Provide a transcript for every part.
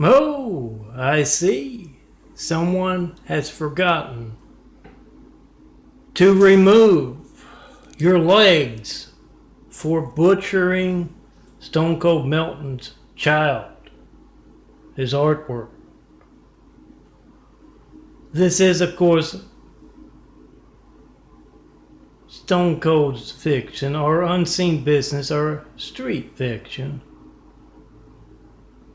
Oh, I see. Someone has forgotten to remove your legs for butchering Stone Cold Milton's child, his artwork. This is, of course, Stone Cold's fiction, or unseen business, or street fiction,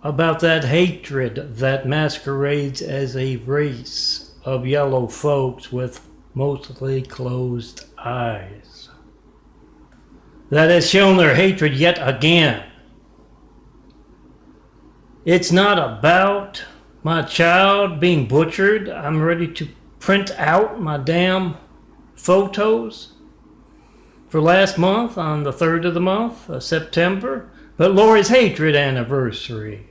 about that hatred that masquerades as a race of yellow folks with mostly closed eyes, that has shown their hatred yet again. It's not about my child being butchered. I'm ready to print out my damn photos for last month, on the 3rd of the month, September. But Lori's hatred anniversary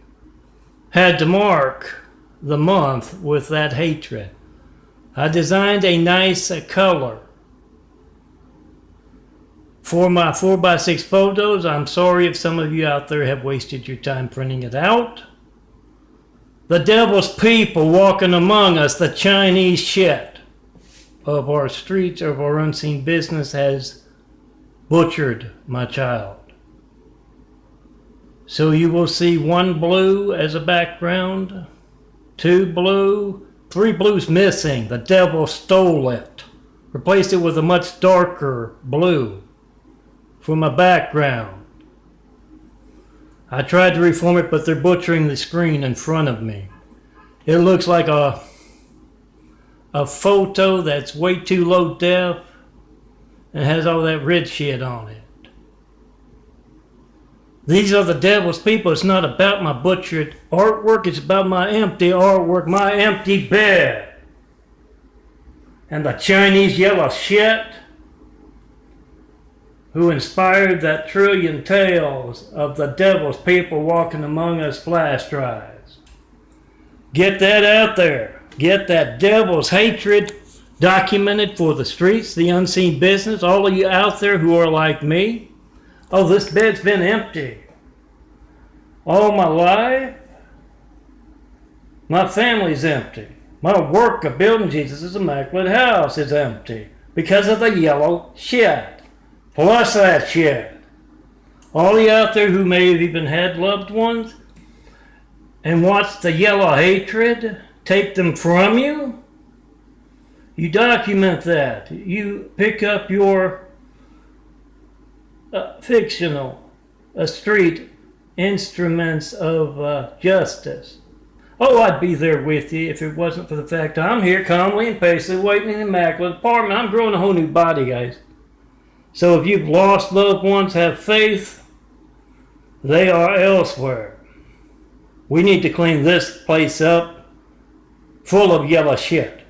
had to mark the month with that hatred. I designed a nice color for my 4x6 photos. I'm sorry if some of you out there have wasted your time printing it out. The devil's people walking among us, the Chinese shit of our streets, of our unseen business, has butchered my child. So you will see 1 blue as a background, 2 blue, 3 blues missing. The devil stole it, replaced it with a much darker blue for my background. I tried to reform it, but they're butchering the screen in front of me. It looks like a photo that's way too low def and has all that red shit on it. These are the devil's people. It's not about my butchered artwork. It's about my empty artwork, my empty bed. And the Chinese yellow shit who inspired that trillion tales of the devil's people walking among us flash drives. Get that out there. Get that devil's hatred documented for the streets, the unseen business. All of you out there who are like me. Oh, this bed's been empty all my life. My family's empty. My work of building Jesus' immaculate house is empty because of the yellow shit. Plus that shit. All you out there who may have even had loved ones and watched the yellow hatred take them from you, you document that. You pick up your fictional street instruments of justice. Oh, I'd be there with you if it wasn't for the fact I'm here calmly and patiently waiting in the immaculate apartment. I'm growing a whole new body, guys. So if you've lost loved ones, have faith. They are elsewhere. We need to clean this place up full of yellow shit.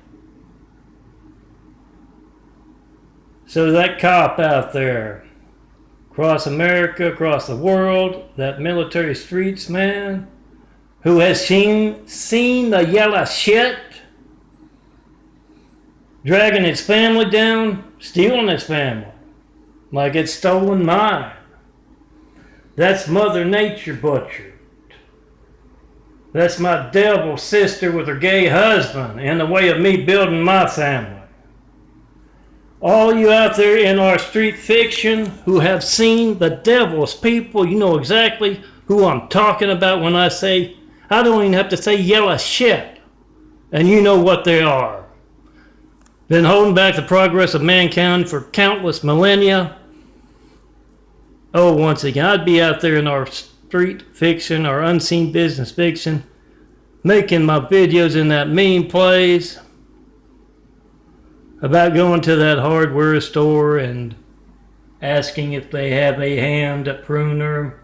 So that cop out there, across America, across the world, that military streets man, who has seen the yellow shit, dragging his family down, stealing his family, like it's stolen mine. That's Mother Nature butchered. That's my devil sister with her gay husband in the way of me building my family. All you out there in our street fiction who have seen the devil's people, you know exactly who I'm talking about when I say, I don't even have to say yellow shit, and you know what they are. Been holding back the progress of mankind for countless millennia. Oh, once again, I'd be out there in our street fiction, our unseen business fiction, making my videos in that meme place about going to that hardware store and asking if they have a hand pruner.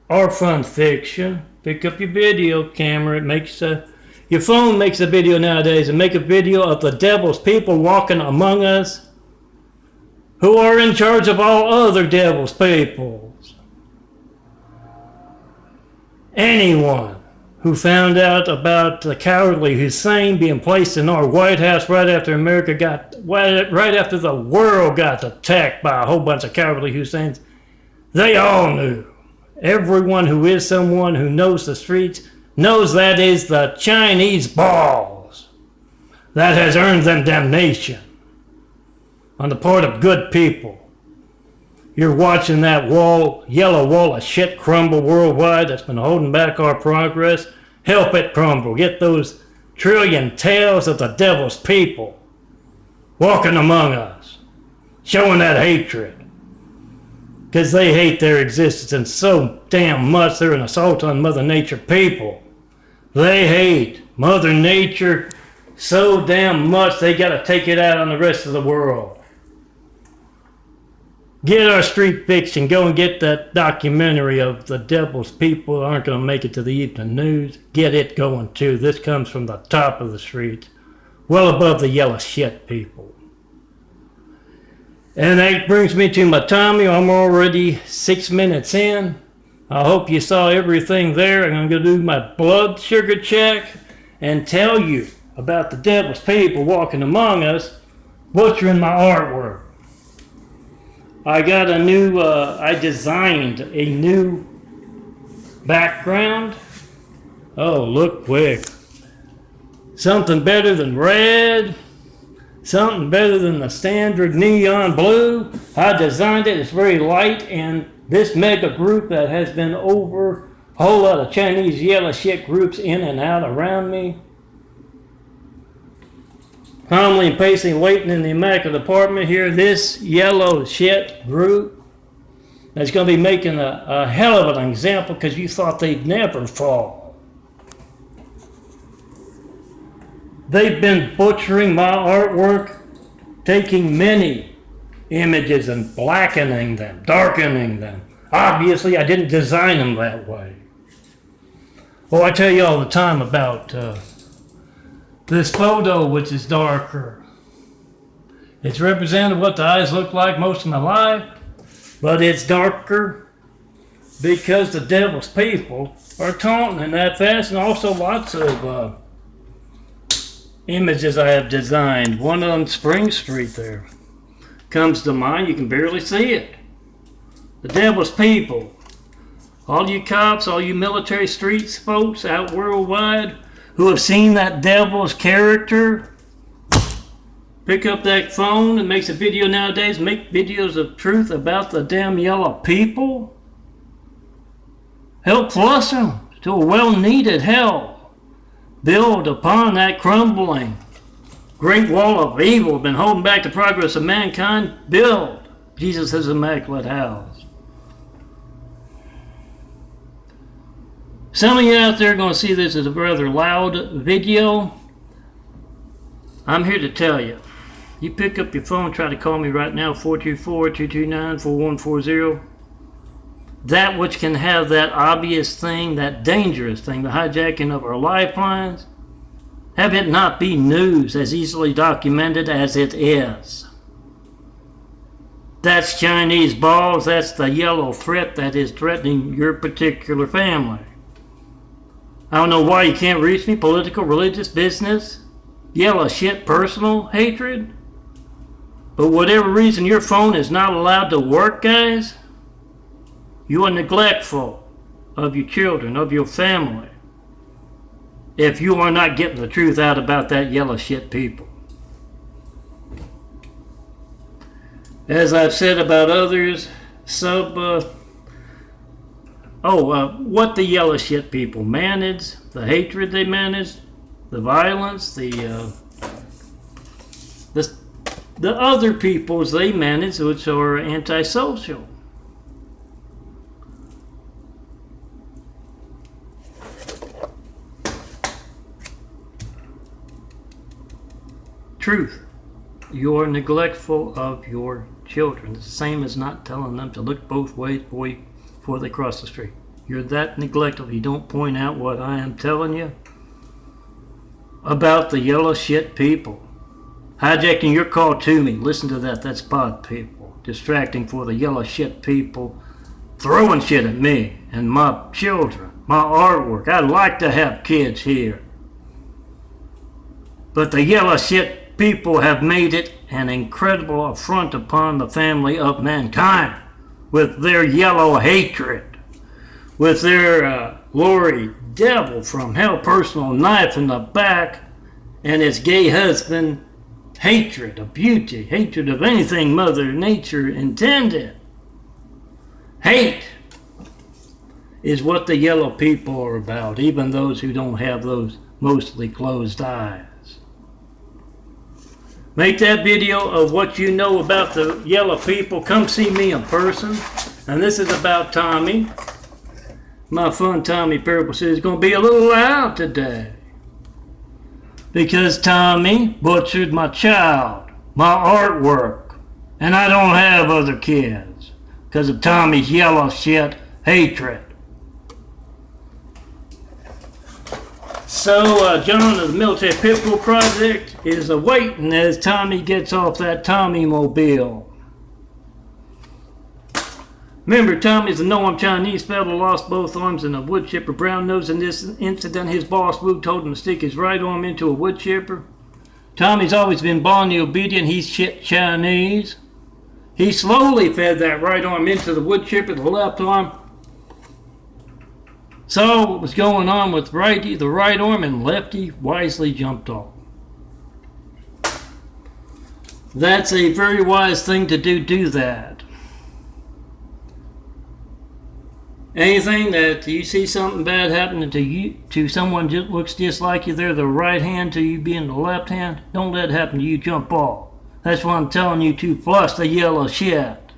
Or fun fiction. Pick up your video camera. It makes your phone makes a video nowadays, and make a video of the devil's people walking among us who are in charge of all other devil's peoples. Anyone who found out about the cowardly Hussein being placed in our White House right after right after the world got attacked by a whole bunch of cowardly Husseins, they all knew. Everyone who is someone who knows the streets knows that is the Chinese balls that has earned them damnation on the part of good people. You're watching that yellow wall of shit crumble worldwide that's been holding back our progress. Help it crumble. Get those trillion tails of the devil's people walking among us, showing that hatred. Because they hate their existence and so damn much they're an assault on Mother Nature people. They hate Mother Nature so damn much they gotta take it out on the rest of the world. Get our street fiction. Go and get that documentary of the devil's people aren't going to make it to the evening news. Get it going too. This comes from the top of the street, well above the yellow shit people. And that brings me to my Tami. I'm already 6 minutes in. I hope you saw everything there. I'm going to do my blood sugar check and tell you about the devil's people walking among us, butchering my artwork. I got a new, I designed a new background. Oh, look quick. Something better than red. Something better than the standard neon blue. I designed it. It's very light. And this mega group that has been over a whole lot of Chinese yellow shit groups in and out around me. Calmly and patiently waiting in the immaculate apartment here, this yellow shit group that's going to be making a hell of an example because you thought they'd never fall. They've been butchering my artwork, taking many images and blackening them, darkening them. Obviously, I didn't design them that way. Oh, I tell you all the time about this photo, which is darker. It's represented what the eyes look like most of my life, but it's darker because the devil's people are taunting in that fashion. Also lots of images I have designed. One on Spring Street there comes to mind. You can barely see it. The devil's people. All you cops, all you military streets folks out worldwide who have seen that devil's character pick up that phone and makes a video nowadays, make videos of truth about the damn yellow people. Help flush them to a well-needed hell. Build upon that crumbling great wall of evil been holding back the progress of mankind. Build Jesus' immaculate house. Some of you out there are going to see this as a rather loud video. I'm here to tell you. You pick up your phone, try to call me right now, 424-229-4140. That which can have that obvious thing, that dangerous thing, the hijacking of our lifelines, have it not be news as easily documented as it is. That's Chinese balls. That's the yellow threat that is threatening your particular family. I don't know why you can't reach me. Political, religious, business, yellow shit, personal hatred. But whatever reason your phone is not allowed to work, guys, you are neglectful of your children, of your family, if you are not getting the truth out about that yellow shit people. As I've said about others, what the yellow shit people manage, the hatred they manage, the violence, the other peoples they manage, which are antisocial. Truth. You're neglectful of your children. It's the same as not telling them to look both ways before they cross the street. You're that neglectful. You don't point out what I am telling you about the yellow shit people. Hijacking your call to me. Listen to that. That's pod people. Distracting for the yellow shit people. Throwing shit at me and my children. My artwork. I'd like to have kids here. But the yellow shit people have made it an incredible affront upon the family of mankind with their yellow hatred, with their Lori Devil from Hell Personal knife in the back, and his gay husband, hatred of beauty, hatred of anything Mother Nature intended. Hate is what the yellow people are about, even those who don't have those mostly closed eyes. Make that video of what you know about the yellow people. Come see me in person. And this is about Tami. My fun Tami parable says it's going to be a little loud today. Because Tami butchered my child, my artwork. And I don't have other kids. Because of Tommy's yellow shit hatred. So John of the Military Pit Bull Project is awaiting as Tami gets off that Tommy mobile. Remember, Tommy's a no-arm Chinese fellow, lost both arms in a wood chipper brown nose. In this incident, his boss Wu told him to stick his right arm into a wood chipper. Tommy's always been blindly obedient. He's shit Chinese. He slowly fed that right arm into the wood chipper, the left arm. Saw what was going on with righty, the right arm, and lefty wisely jumped off. That's a very wise thing to do that. Anything that you see something bad happening to you, to someone that looks just like you, they're the right hand to you being the left hand, don't let it happen to you, jump off. That's why I'm telling you to flush the yellow shit.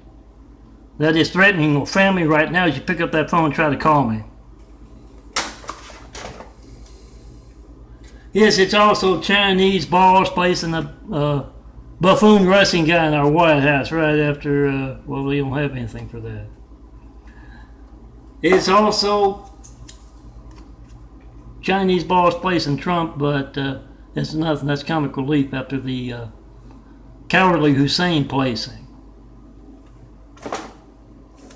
That is threatening your family right now as you pick up that phone and try to call me. Yes, it's also Chinese balls placing a buffoon wrestling guy in our White House right after, well, we don't have anything for that. It's also Chinese balls placing Trump, but it's nothing. That's comic relief after the cowardly Hussein placing.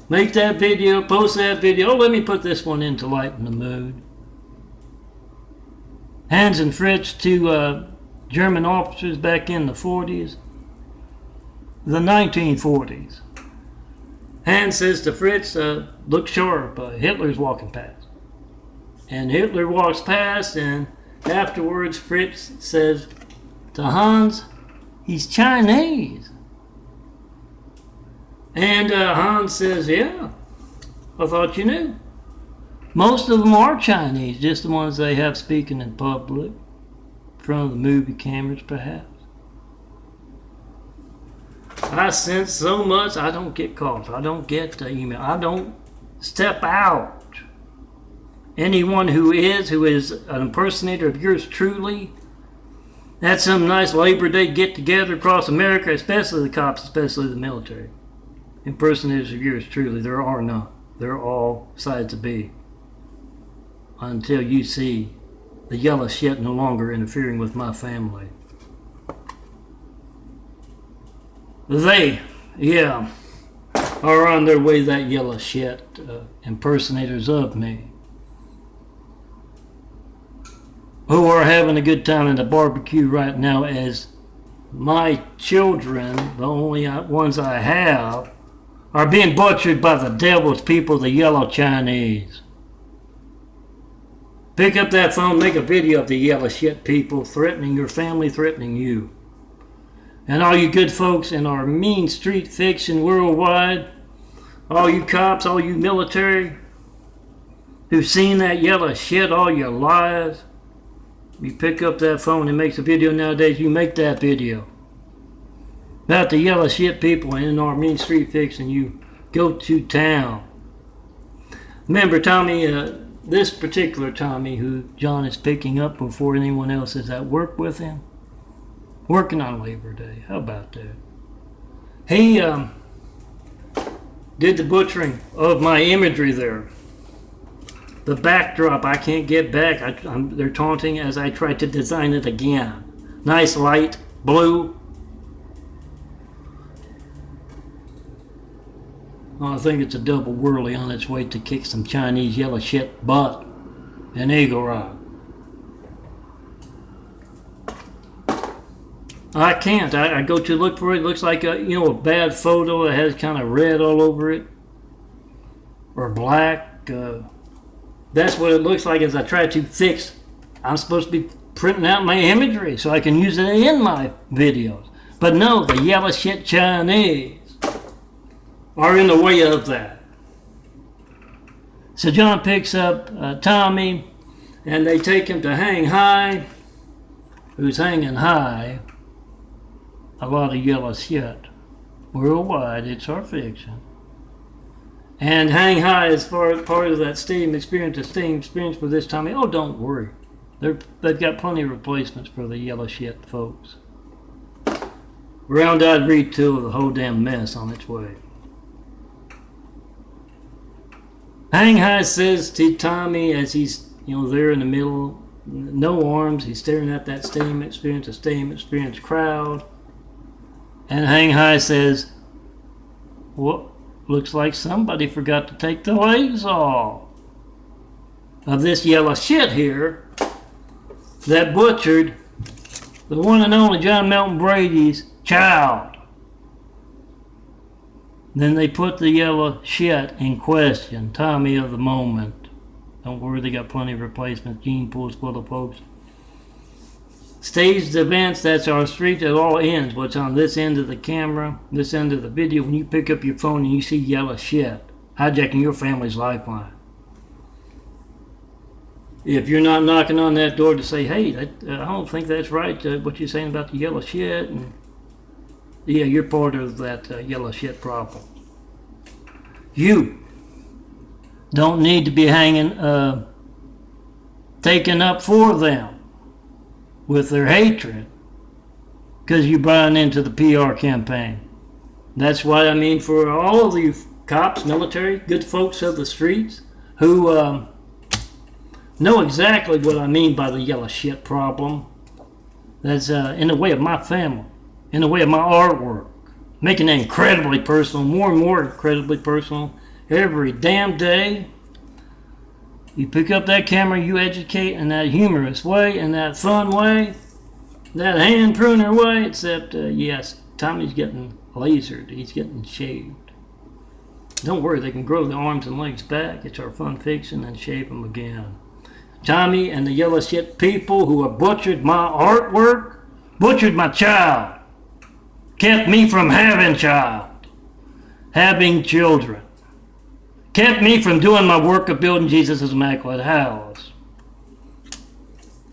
Make that video, post that video. Oh, let me put this one in to lighten the mood. Hans and Fritz, two German officers back in the 40s, the 1940s. Hans says to Fritz, look sharp, Hitler's walking past. And Hitler walks past, and afterwards Fritz says to Hans, he's Chinese. And Hans says, yeah, I thought you knew. Most of them are Chinese, just the ones they have speaking in public, in front of the movie cameras perhaps. I sense so much, I don't get calls, I don't get email, I don't step out. Anyone who is an impersonator of yours truly, that's some nice Labor Day get together across America, especially the cops, especially the military. Impersonators of yours truly, there are none. They're all sides of B. Until you see the yellow shit no longer interfering with my family. They, yeah, are on their way, that yellow shit, impersonators of me, who are having a good time in the barbecue right now as my children, the only ones I have, are being butchered by the devil's people, the yellow Chinese. Pick up that phone, make a video of the yellow shit people threatening your family, threatening you. And all you good folks in our mean street fiction worldwide, all you cops, all you military, who've seen that yellow shit all your lives, you pick up that phone and make a video nowadays, you make that video. About the yellow shit people in our mean street fiction, you go to town. Remember Tommy, this particular Tommy who John is picking up before anyone else is at work with him, working on Labor Day. How about that? He did the butchering of my imagery there. The backdrop I can't get back. They're taunting as I try to design it again. Nice light blue. I think it's a double whirly on its way to kick some Chinese yellow shit butt in Eagle Rock. I can't. I go to look for it. It looks like a bad photo. It has kind of red all over it, or black. That's what it looks like as I try to fix. I'm supposed to be printing out my imagery so I can use it in my videos. But no, the yellow shit Chinese are in the way of that. So John picks up Tami, and they take him to Hang High, who's hanging high a lot of yellow shit. Worldwide, it's our fiction. And Hang High is part of that STEAM experience, the STEAM experience for this Tami. Oh, don't worry. They've got plenty of replacements for the yellow shit folks. Round-eyed retool of the whole damn mess on its way. Hang High says to Tami as he's, there in the middle, no arms, he's staring at that STEAM experience crowd. And Hang High says, "What? Looks like somebody forgot to take the legs off of this yellow shit here that butchered the one and only John Melton Brady's child." Then they put the yellow shit in question. Tami of the moment. Don't worry, they got plenty of replacements. Gene pool's full of folks. Staged events, that's our street. It all ends. What's on this end of the camera, this end of the video, when you pick up your phone and you see yellow shit hijacking your family's lifeline. If you're not knocking on that door to say, "Hey, I don't think that's right, what you're saying about the yellow shit," and yeah, you're part of that yellow shit problem. You don't need to be taken up for them with their hatred because you're buying into the PR campaign. That's why, for all of you cops, military, good folks of the streets who know exactly what I mean by the yellow shit problem. That's in the way of my family, in the way of my artwork, making it incredibly personal, more and more incredibly personal every damn day. You pick up that camera, you educate in that humorous way, in that fun way, that hand pruner way, except, yes, Tommy's getting lasered, he's getting shaved. Don't worry, they can grow the arms and legs back. It's our fun fiction, and shave them again. Tami and the yellow shit people who have butchered my artwork, butchered my child, kept me from having children, kept me from doing my work of building Jesus' immaculate house.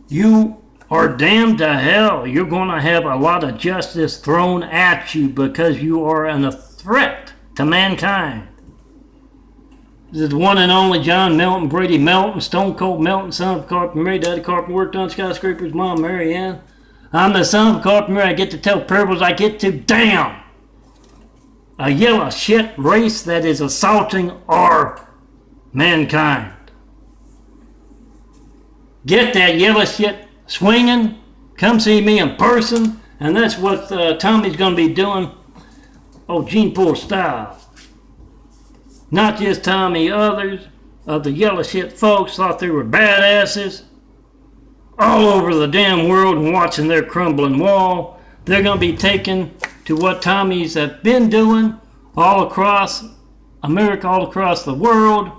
You are damned to hell. You're going to have a lot of justice thrown at you because you are a threat to mankind. This is the one and only John Melton Brady Melton, Stone Cold Melton, son of Carpenter Mary, Daddy Carpenter worked on skyscrapers, Mom Mary Ann. I'm the son of Carpenter Mary. I get to tell parables. I get to damn a yellow shit race that is assaulting our mankind. Get that yellow shit swinging. Come see me in person. And that's what Tommy's going to be doing. Oh, Gene Pool style. Not just Tami, others of the yellow shit folks thought they were badasses all over the damn world and watching their crumbling wall. They're going to be taken to what Tommy's have been doing all across America, all across the world,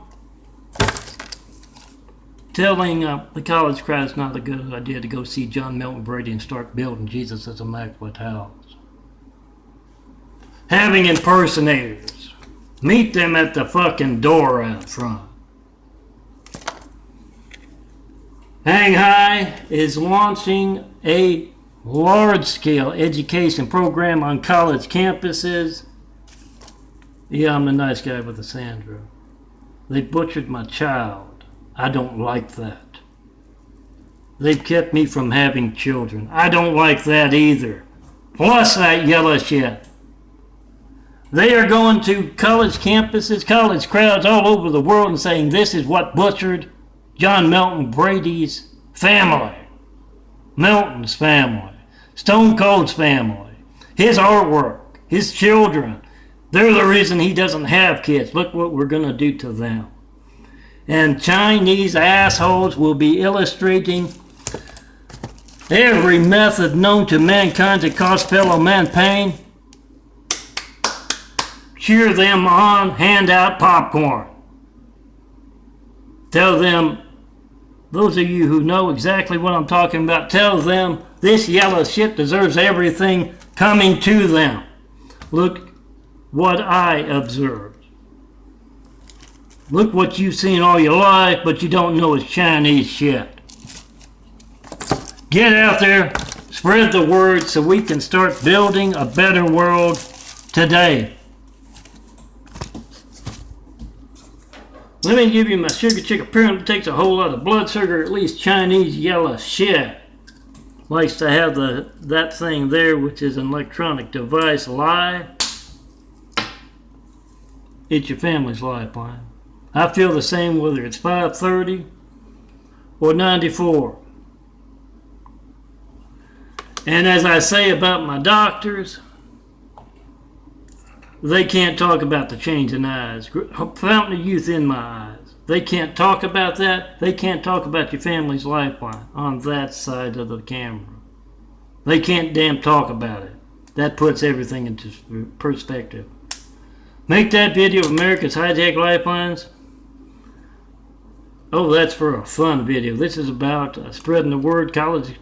telling the college crowd it's not a good idea to go see John Melton Brady and start building Jesus' immaculate house. Having impersonators. Meet them at the fucking door out front. Hang High is launching a large-scale education program on college campuses. Yeah, I'm the nice guy with the Sandra. They butchered my child. I don't like that. They've kept me from having children. I don't like that either. Plus that yellow shit. They are going to college campuses, college crowds all over the world and saying this is what butchered John Melton Brady's family. Melton's family. Stone Cold's family. His artwork. His children. They're the reason he doesn't have kids. Look what we're going to do to them. And Chinese assholes will be illustrating every method known to mankind to cause fellow man pain. Cheer them on, hand out popcorn. Tell them, those of you who know exactly what I'm talking about, tell them this yellow shit deserves everything coming to them. Look what I observed. Look what you've seen all your life, but you don't know it's Chinese shit. Get out there, spread the word so we can start building a better world today. Let me give you my sugar chick. Apparently it takes a whole lot of blood sugar, at least Chinese yellow shit. Likes to have that thing there, which is an electronic device, lie. It's your family's lifeline. I feel the same whether it's 530 or 94. And as I say about my doctors, they can't talk about the change in eyes. Fountain of youth in my eyes. They can't talk about that. They can't talk about your family's lifeline on that side of the camera. They can't damn talk about it. That puts everything into perspective. Make that video of America's high-tech lifelines. Oh, that's for a fun video. This is about spreading the word, college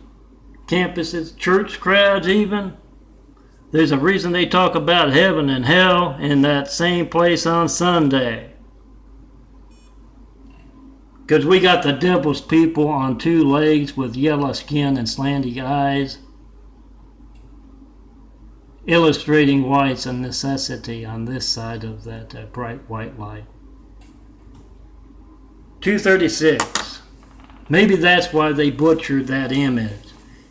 campuses, church crowds even. There's a reason they talk about heaven and hell in that same place on Sunday. Because we got the devil's people on two legs with yellow skin and slanty eyes, illustrating why it's a necessity on this side of that bright white light. 236. Maybe that's why they butchered that image.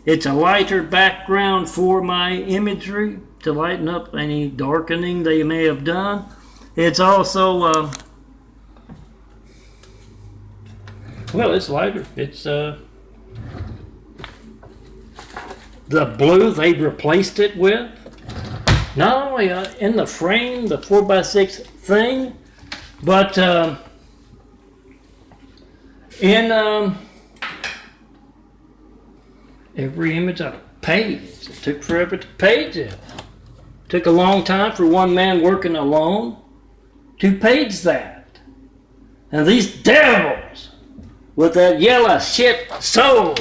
It's a lighter background for my imagery to lighten up any darkening they may have done. It's also, well, it's lighter. It's the blue they replaced it with. Not only in the frame, the 4x6 thing, but in every image I paged. It took forever to page it. Took a long time for one man working alone to page that. And these devils with that yellow shit soul,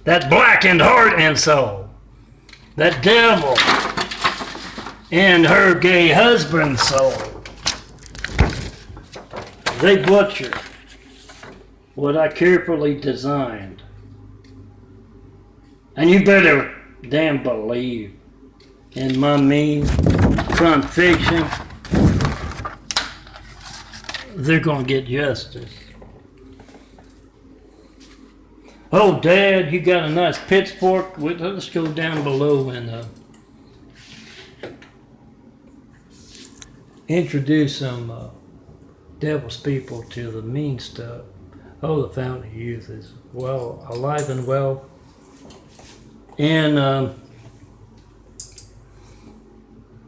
that blackened heart and soul, that devil and her gay husband's soul, they butchered what I carefully designed. And you better damn believe in my mean front fiction, they're going to get justice. Oh, Dad, you got a nice pitchfork. Let's go down below and introduce some devil's people to the mean stuff. Oh, the Fountain of Youth is well alive and well. And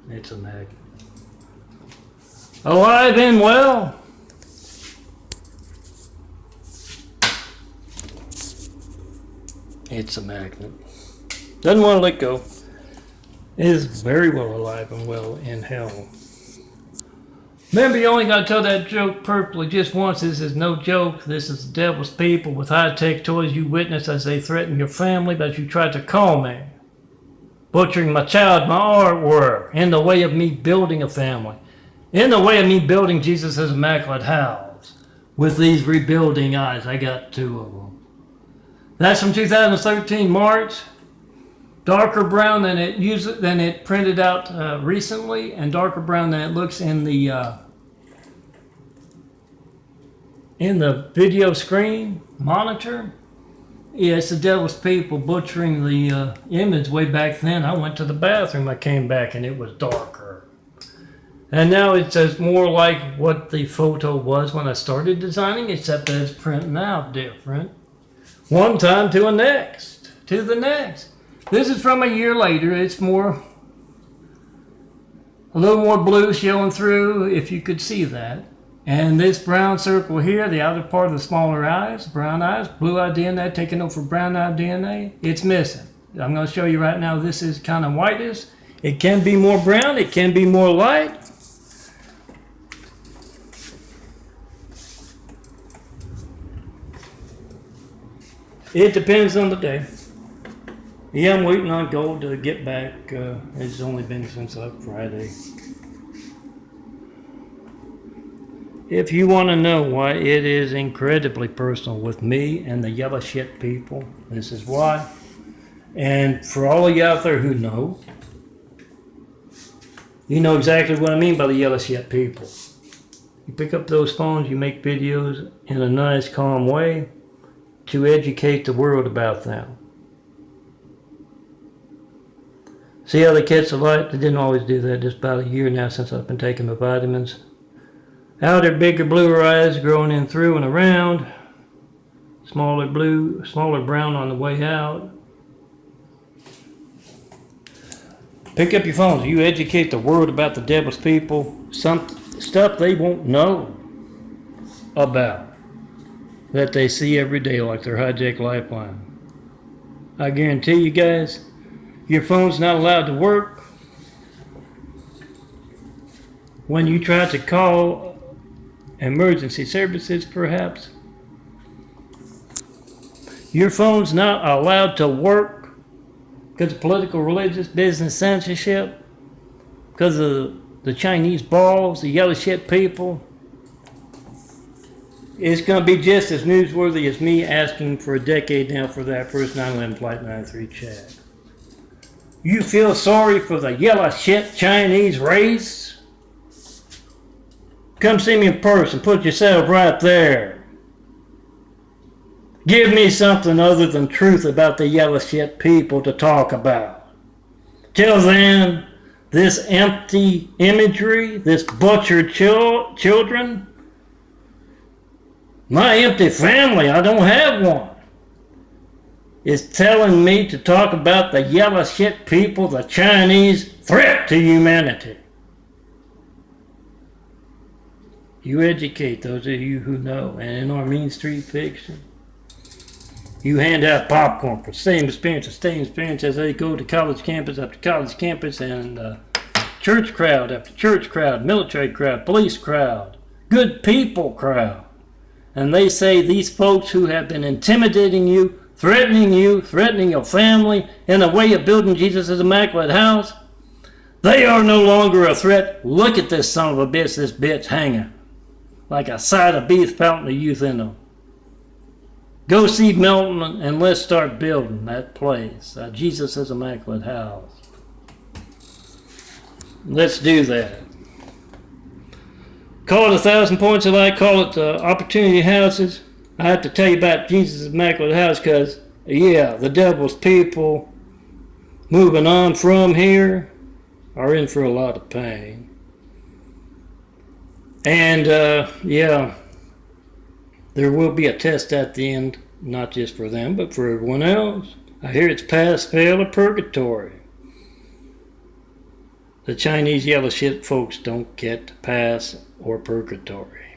it's a magnet. Alive and well. It's a magnet. Doesn't want to let go. It is very well alive and well in hell. Remember, you only got to tell that joke perfectly just once. This is no joke. This is the devil's people with high-tech toys you witnessed as they threatened your family, but you tried to call me. Butchering my child, my artwork, in the way of me building a family. In the way of me building Jesus' immaculate house. With these rebuilding eyes. I got 2 of them. That's from 2013, March. Darker brown than it printed out recently, and darker brown than it looks in the video screen monitor. Yeah, it's the devil's people butchering the image way back then. I went to the bathroom, I came back, and it was darker. And now it's just more like what the photo was when I started designing, except that it's printing out different. One time to the next, to the next. This is from a year later. It's a little more blue showing through, if you could see that. And this brown circle here, the outer part of the smaller eyes, brown eyes, blue-eye DNA taken over brown-eye DNA, it's missing. I'm going to show you right now, this is kind of whitish. It can be more brown, it can be more light. It depends on the day. Yeah, I'm waiting on gold to get back. It's only been since Friday. If you want to know why it is incredibly personal with me and the yellow shit people, this is why. And for all of you out there who know, you know exactly what I mean by the yellow shit people. You pick up those phones, you make videos in a nice, calm way to educate the world about them. See how they catch the light? They didn't always do that. Just about a year now since I've been taking my vitamins. Outer, bigger, bluer eyes growing in through and around. Smaller blue, smaller brown on the way out. Pick up your phones. You educate the world about the devil's people. Some stuff they won't know about that they see every day, like their hijacked lifeline. I guarantee you guys, your phone's not allowed to work when you try to call emergency services, perhaps. Your phone's not allowed to work because of political, religious, business censorship, because of the Chinese balls, the yellow shit people. It's going to be just as newsworthy as me asking for a decade now for that first 9/11 Flight 93 check. You feel sorry for the yellow shit Chinese race? Come see me in person. Put yourself right there. Give me something other than truth about the yellow shit people to talk about. Till then, this empty imagery, this butchered children, my empty family, I don't have one, is telling me to talk about the yellow shit people, the Chinese threat to humanity. You educate those of you who know. And in our Mean Street Fiction, you hand out popcorn for same experience as they go to college campus after college campus, and church crowd after church crowd, military crowd, police crowd, good people crowd. And they say these folks who have been intimidating you, threatening your family in a way of building Jesus' immaculate house, they are no longer a threat. Look at this son of a bitch, this bitch hanging like a side of beef fountain of youth in them. Go see Milton and let's start building that place, Jesus' immaculate house. Let's do that. Call it 1,000 points of light, call it opportunity houses. I have to tell you about Jesus' immaculate house because, yeah, the devil's people moving on from here are in for a lot of pain. And, yeah, there will be a test at the end, not just for them, but for everyone else. I hear it's pass, fail, or purgatory. The Chinese yellow shit folks don't get pass or purgatory.